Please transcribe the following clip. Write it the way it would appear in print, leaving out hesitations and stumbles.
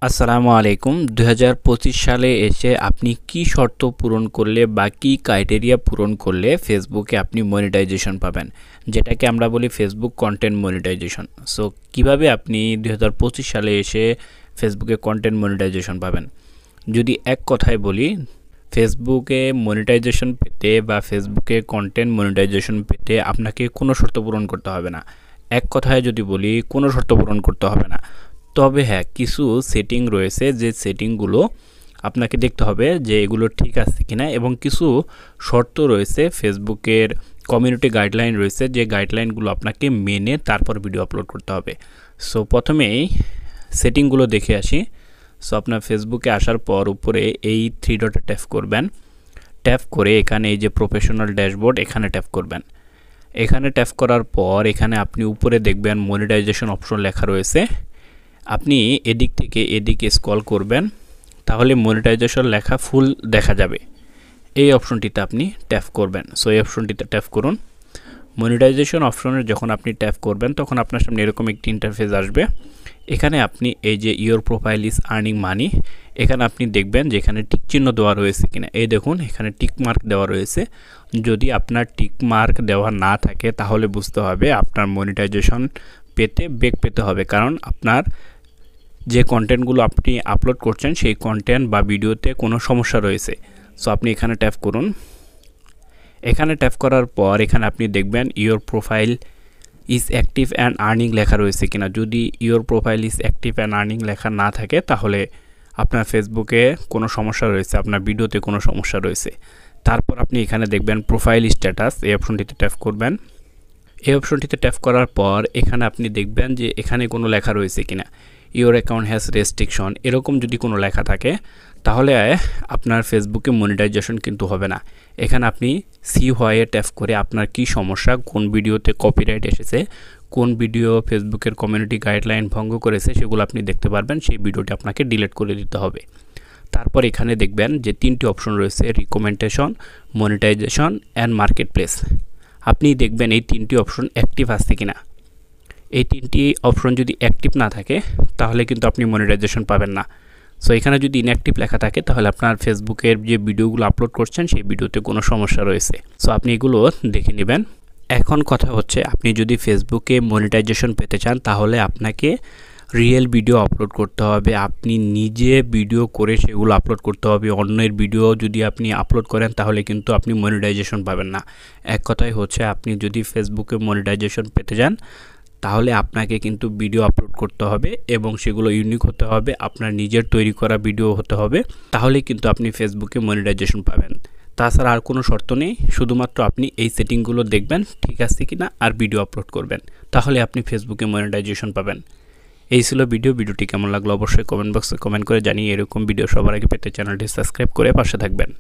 আসসালামু আলাইকুম। 2025 সালে এসে আপনি কি শর্ত পূরণ করলে বা কি ক্রাইটেরিয়া পূরণ করলে ফেসবুকে আপনি মনিটাইজেশন পাবেন, যেটাকে আমরা বলি ফেসবুক কন্টেন্ট মনিটাইজেশন। সো কিভাবে আপনি 2025 সালে এসে ফেসবুকে কন্টেন্ট মনিটাইজেশন পাবেন? যদি এক কথায় বলি, ফেসবুকে মনিটাইজেশন পেতে বা ফেসবুকে কন্টেন্ট মনিটাইজেশন পেতে আপনাকে কোনো শর্ত পূরণ করতে হবে না। এক কথায় যদি বলি, কোনো শর্ত পূরণ করতে হবে না। তবে হ্যাঁ, কিছু সেটিং রয়েছে, যে সেটিংগুলো আপনাকে দেখতে হবে যে এগুলো ঠিক আছে কিনা, এবং কিছু শর্ত রয়েছে, ফেসবুকের কমিউনিটি গাইডলাইন রয়েছে, যে গাইডলাইনগুলো আপনাকে মেনে তারপর ভিডিও আপলোড করতে হবে। সো প্রথমেই সেটিংগুলো দেখে আসি। সো আপনার ফেসবুকে আসার পর উপরে এই 3 ডটে ট্যাপ করবেন। ট্যাপ করে এখানে এই যে প্রফেশনাল ড্যাশবোর্ড, এখানে ট্যাপ করবেন। এখানে ট্যাপ করার পর এখানে আপনি উপরে দেখবেন মনিটাইজেশন অপশন লেখা রয়েছে। আপনি এদিক থেকে এদিকে স্ক্রল করবেন, তাহলে মনিটাইজেশন লেখা ফুল দেখা যাবে। এই অপশনটিতে আপনি ট্যাপ করবেন। সো এই অপশনটিতে ট্যাপ করুন। মনিটাইজেশন অপশনে যখন আপনি ট্যাপ করবেন, তখন আপনার সামনে এরকম একটি ইন্টারফেস আসবে। এখানে আপনি এই যে your profile is earning money, এখানে আপনি দেখবেন যে এখানে টিক চিহ্ন দেওয়া রয়েছে কিনা। এই দেখুন, এখানে টিক মার্ক দেওয়া রয়েছে। যদি আপনার টিক মার্ক দেওয়া না থাকে, তাহলে বুঝতে হবে আপনার মনিটাইজেশন বেগ পেতে হবে, কারণ আপনার যে কন্টেন্টগুলো আপনি আপলোড করছেন সেই কন্টেন্ট বা ভিডিওতে কোনো সমস্যা রয়েছে। সো আপনি এখানে ট্যাপ করুন। এখানে ট্যাপ করার পর এখানে আপনি দেখবেন your profile is active and earning লেখা রয়েছে কিনা। যদি your profile is active and earning লেখা না থাকে, তাহলে আপনার ফেসবুকে কোনো সমস্যা রয়েছে, আপনার ভিডিওতে কোনো সমস্যা রয়েছে। তারপর আপনি এখানে দেখবেন প্রোফাইল স্ট্যাটাস, এই অপশনটিতে ট্যাপ করবেন। এই অপশনটিতে ট্যাপ করার পর এখানে আপনি দেখবেন যে এখানে কোনো লেখা রয়েছে কিনা, ইওর অ্যাকাউন্ট হ্যাজ রেস্ট্রিকশন, এরকম যদি কোনো লেখা থাকে, তাহলে আপনার ফেসবুকে মনিটাইজেশন কিন্তু হবে না। এখানে আপনি সি হোয়াইয়ে ট্যাপ করে আপনার কি সমস্যা, কোন ভিডিওতে কপিরাইট এসেছে, কোন ভিডিও ফেসবুকের কমিউনিটি গাইডলাইন ভঙ্গ করেছে, সেগুলো আপনি দেখতে পারবেন। সেই ভিডিওটি আপনাকে ডিলিট করে দিতে হবে। তারপর এখানে দেখবেন যে 3টি অপশন রয়েছে, recommendation, monetization and marketplace. আপনি দেখবেন এই 3টি অপশন অ্যাক্টিভ আছে কিনা। এই 3টি অপশন যদি অ্যাক্টিভ না থাকে, তাহলে কিন্তু আপনি মনিটাইজেশন পাবেন না। সো এখানে যদি ইনঅ্যাক্টিভ লেখা থাকে, তাহলে আপনার ফেসবুকের যে ভিডিওগুলো আপলোড করছেন সেই ভিডিওতে কোনো সমস্যা রয়েছে। সো আপনি এগুলো দেখে নেবেন। এখন কথা হচ্ছে, আপনি যদি ফেসবুকে মনিটাইজেশন পেতে চান, তাহলে আপনাকে রিয়েল ভিডিও আপলোড করতে হবে। আপনি নিজে ভিডিও করে সেগুলো আপলোড করতে হবে। অন্যের ভিডিও যদি আপনি আপলোড করেন, তাহলে কিন্তু আপনি মনিটাইজেশন পাবেন না। এক কথায় হচ্ছে, আপনি যদি ফেসবুকে মনিটাইজেশন পেতে চান, তাহলে আপনাকে কিন্তু ভিডিও আপলোড করতে হবে এবং সেগুলো ইউনিক হতে হবে, আপনার নিজের তৈরি করা ভিডিও হতে হবে। তাহলেই কিন্তু আপনি ফেসবুকে মনিটাইজেশন পাবেন। তাছাড়া আর কোনো শর্ত নেই, শুধুমাত্র আপনি এই সেটিংগুলো দেখবেন ঠিক আছে কিনা, আর ভিডিও আপলোড করবেন, তাহলে আপনি ফেসবুকে মনিটাইজেশন পাবেন। এই ছিল ভিডিওটি কেমন লাগলো অবশ্যই কমেন্ট বক্সে কমেন্ট করে জানিয়ে, এরকম ভিডিও সবার আগে পেতে চ্যানেলটি সাবস্ক্রাইব করে পাশে থাকবেন।